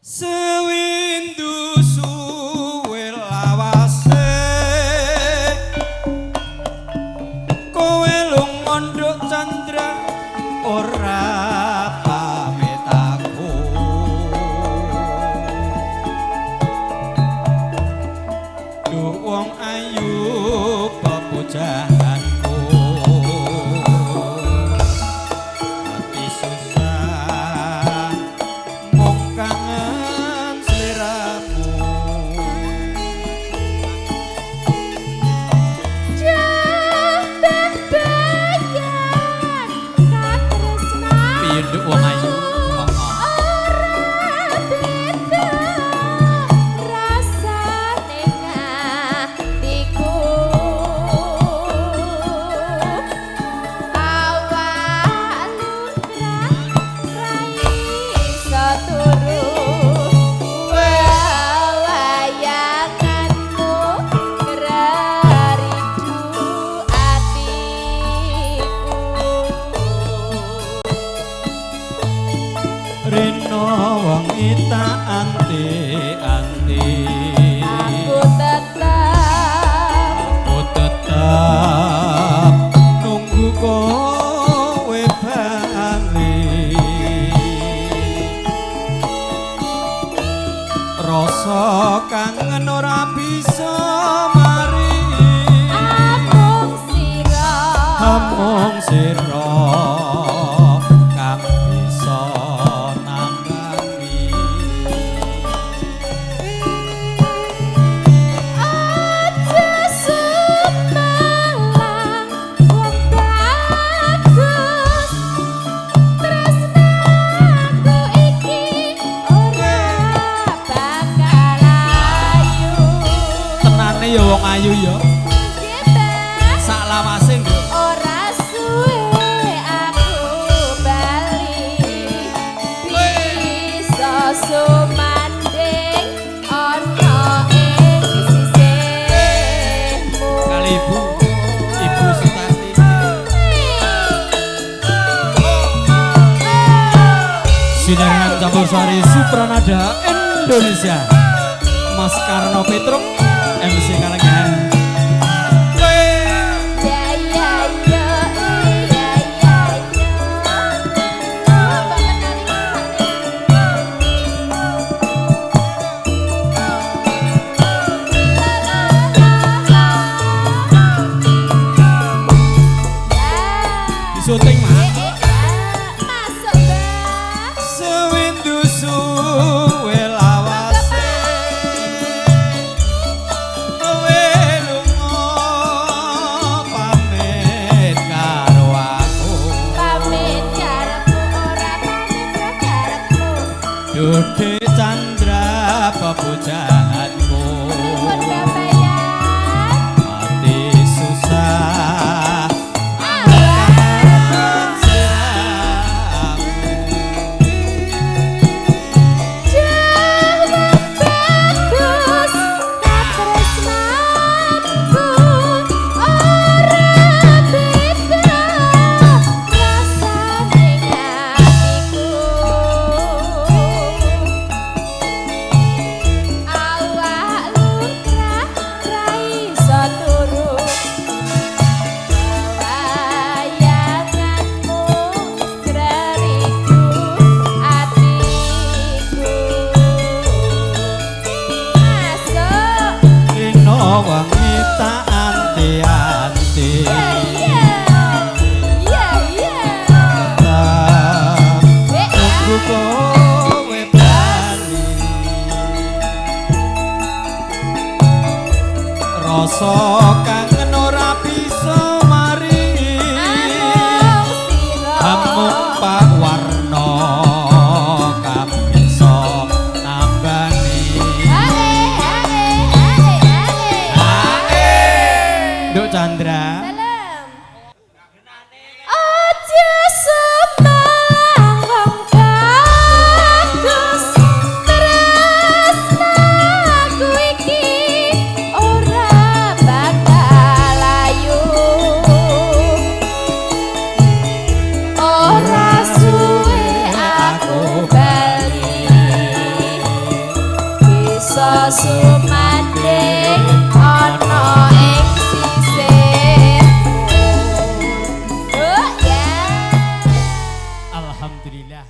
Sewindu suwe lawase kowe lungondok candra ora pamit aku duh wong ayu pepujaanku hati susah mung kangen sliramu jambah bayan katresnan piye nduk wong ayu ora beda rasane ngatiku awak lumrah iso turu wayanganmu graridu atiku Rino wangi tak anti-anti aku tetap nunggu kowe bali rasa kangen ora bisa mari amung sira kang bisa nambani aja semalang wong bagus tresnaku iki ora bakal ayu tenane ya wong ayu ya Gebas sak lawase lho ora suwe aku bali bisa sumanding ana ing sisihmu kali ibu Sutati Sidangan Campursari Supranada Indonesia Mas Karno Petruk MC Kalengan ya ya ya ya ya syuting mah masuk bah sewindu suwe lawase kowe lunga pamit karo aku pamit karepmu ora pamit karepmu Dode Chandra pepujaanku nuwun babayan hati susah awak jawab bagus katresnanku ora beda rasane ngatiku awak lumrah ra iso turu wayanganmu graridu atiku masuk Rino wangi tak anti-anti ya ya ya Tunggu kowe bali rasa kangen ora bisa mari Hamung Pak Warno kang bisa nambani Nduk Chandra Aja semalang wong bagus tresnaku iki ora bakal sumanding ana ing sisihmu. Oh ya. Alhamdulillah.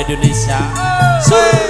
Indonesia. Sur.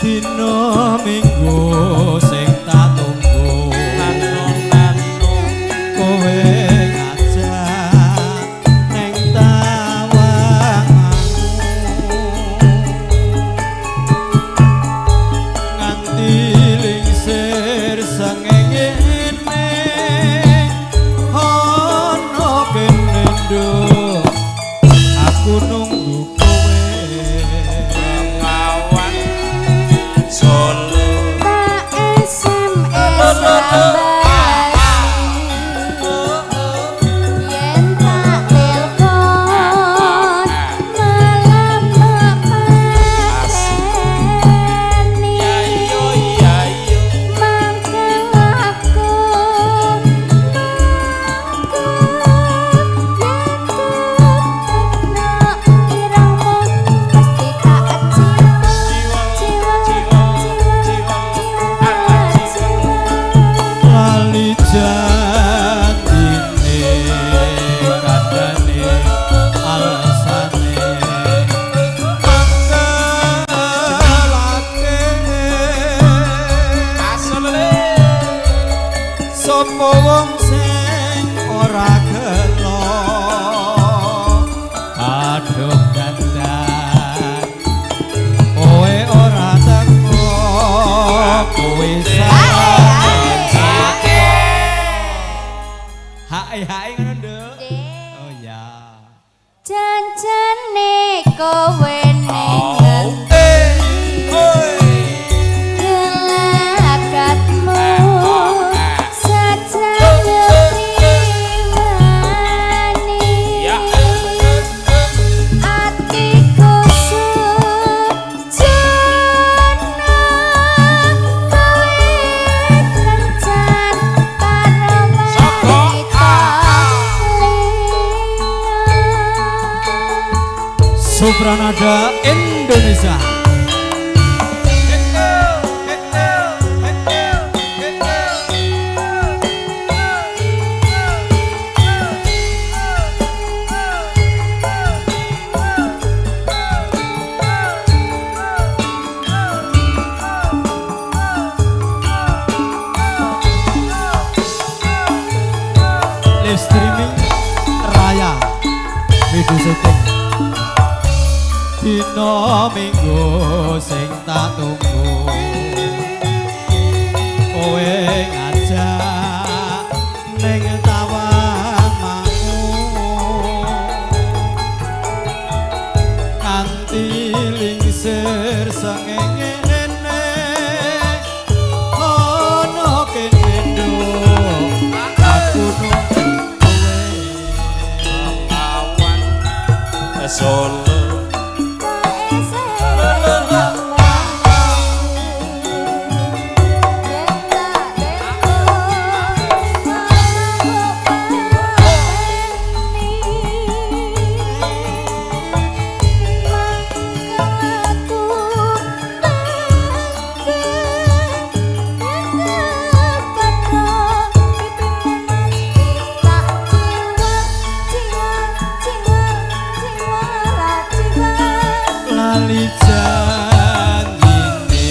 Dino minggu sing tak tunggu nanu kowe ngajak neng tawanganmu nganti lingsir sengengene ono kene nduk aku nunggu sapa wong sing ora gelo aduk dandan kowe ora teko kowe sakit hai ngono nduk oh ya janjane kowe ning Supranada Indonesia. Live streaming Raya video syuting dino minggu sing tak tunggu kowe ngajak ning tawanganmu kanthi lingsir sengengene ono kene nduk aku nunggu kowe awan Solo. lali janjine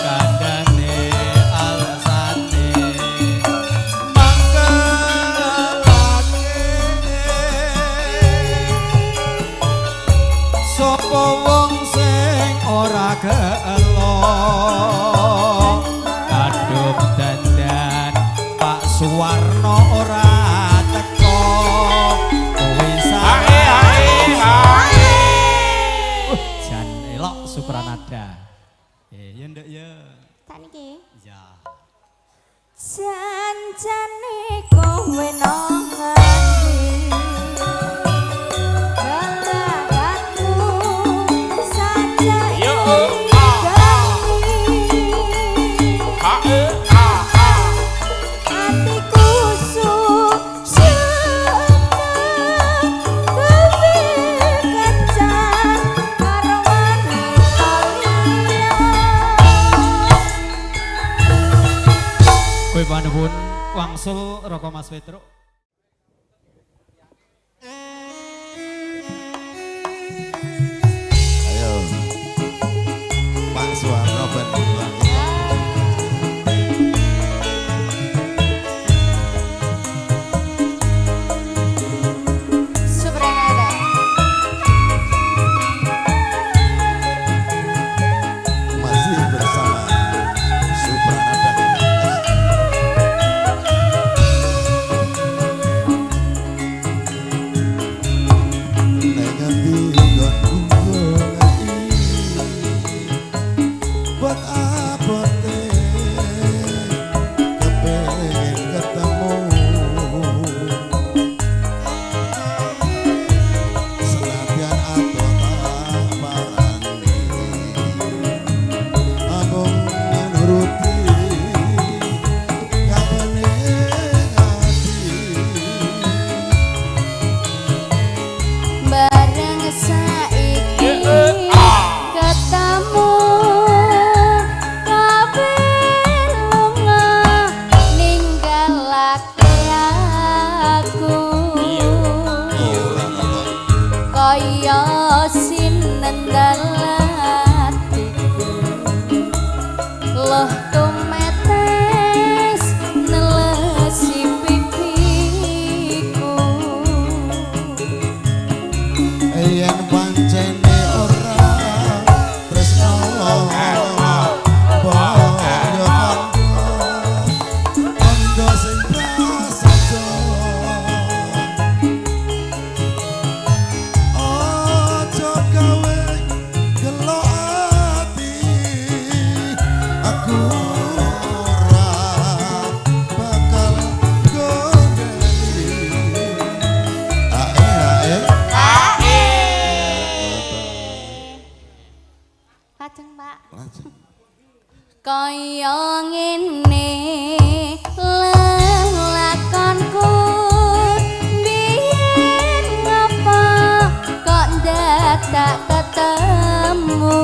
kandhane alasane mangkelake sapa wong sing ora gelo kadung dandan Pak Suwarno ora teko kowe Supranada. Ya ndak ya. Tak niki. Ya. Janjane kowe nang ati. wangsul Roko Mas Petruk. Ayo Pak Suwarno Bandung. Masih bersama Supranada. Buat apa kepengen ketemu senatian atau tak parani abang menuruti kawene hati bareng saiki ketemu kabeh lunga ninggalake aku kaya sinendal atiku loh tumetes nelesi pipiku yen pancene ora tresno boyo kondo sing prasaja aja gawe gelo ati aku ora bakal gondeli ae lajeng Pak lajeng kaya ngene lelakonku biyen ngapa kok dadak ketemu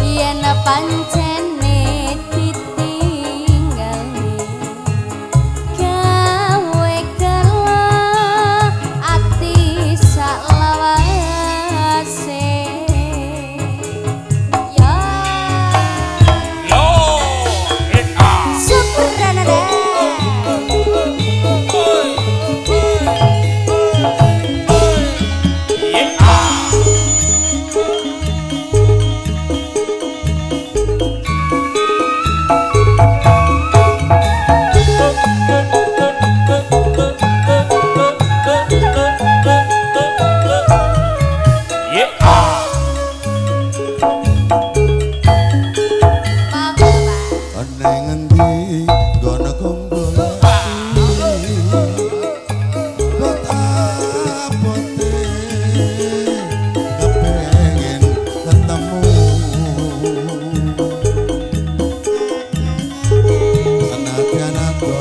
yen pancene ditinggali gawe gelo ati saklawase ya Lo Supranada Neng endi gono kumpulati buat apa kepengen ketemu senatian aku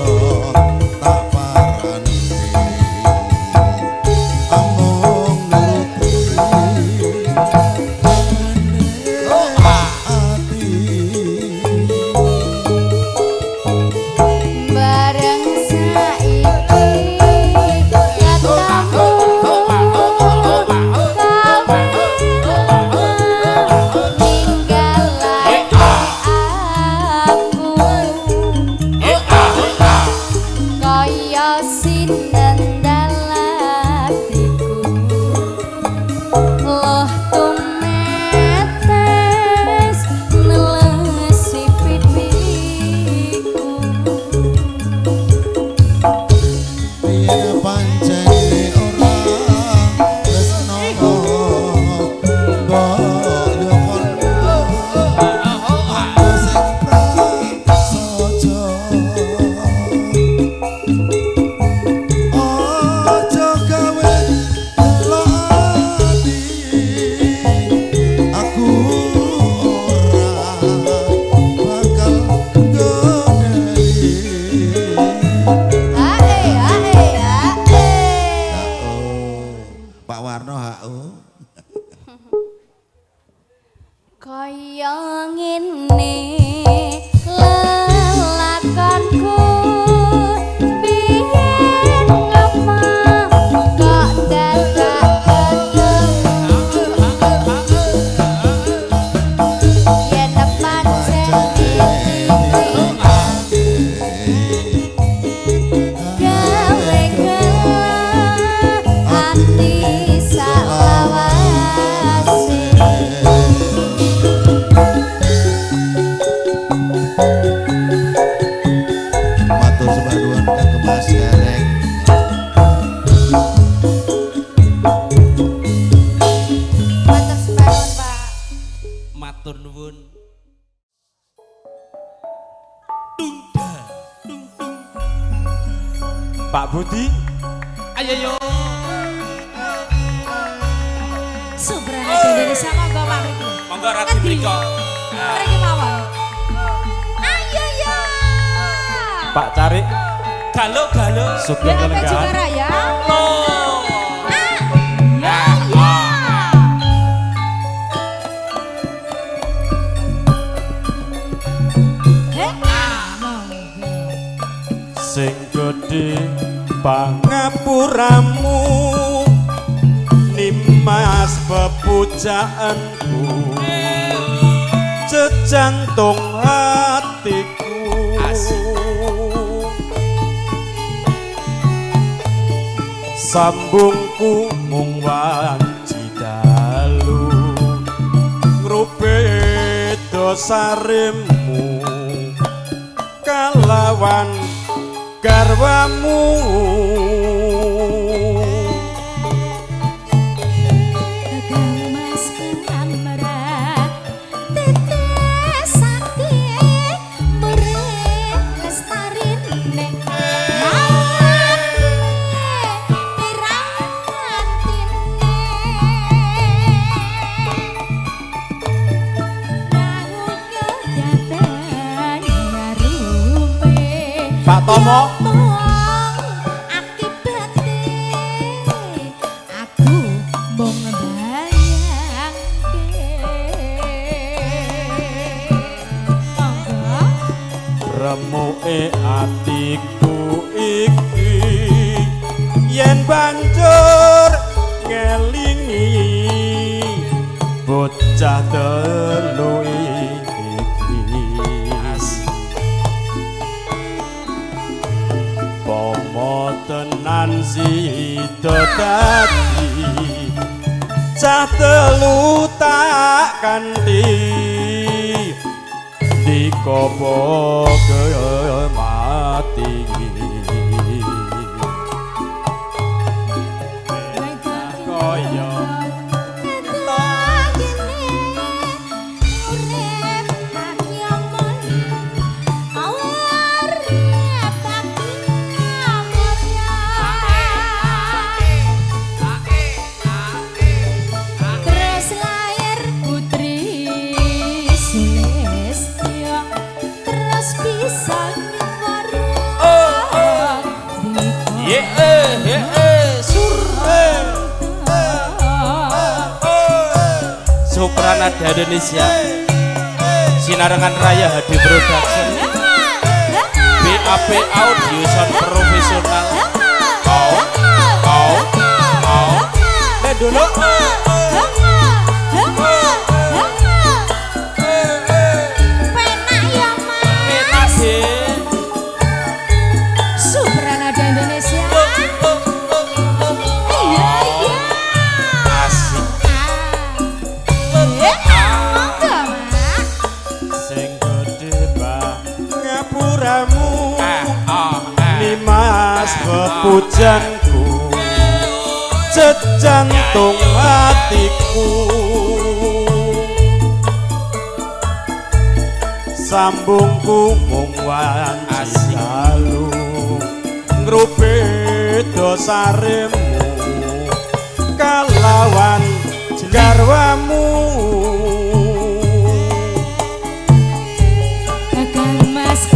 tak parani amung nuruti hati bareng saiki ketemu ninggalake aku kaya sinendal atiku loh tumetes nelesi pipiku yen pancene ora tresno boyo kondo sing prasaja aja gawe gelo ati aku ora bakal gondeli Pak Warno HU kaya ngene lelakonku Pak Budi. Ayo yo. Subrana Indonesia monggo Pak Riki. Monggo Rati mriko. Riki mawon. Ayo yo. Pak Carik. Galo. Sugeng BAP Kelenggahan. juga Raya. Lo. Sing gedhe pangapuramu nimas pepujaanku jejantung hatiku sambungku mung wanci dalu ngrupe dosaremu kalawan garwamu Mas kamrat tetes sakti murih lestarine Pak Tomo remuke atiku iki yen banjur ngelingi bocah telu iki pomo tenan sida dadi cah telu tak kanthi dikopo mati kaya Supranada Indonesia Sinarengan Raya HD Production BAP Audio Sound Profesional dulu Supranada Indonesia. Nimas pepujanku jejantung hatiku sambungku mung wanci dalu ngrupe dosaremu kalawan garwamu Mas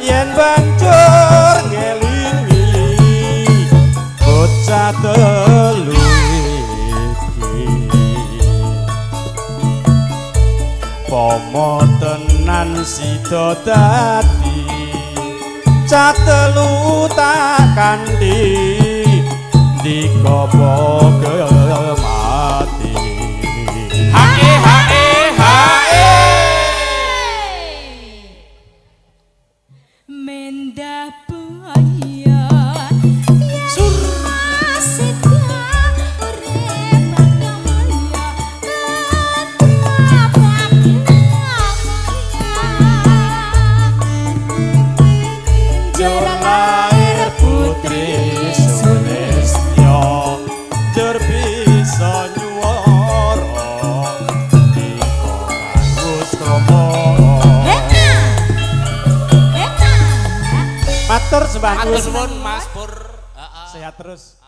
yen banjur ngelingi bocah telu iki pomo tenan sida dadi cah telu tak kanthi dikopo mati hae Matur sembah Matur suwun Mas Pur. sehat terus.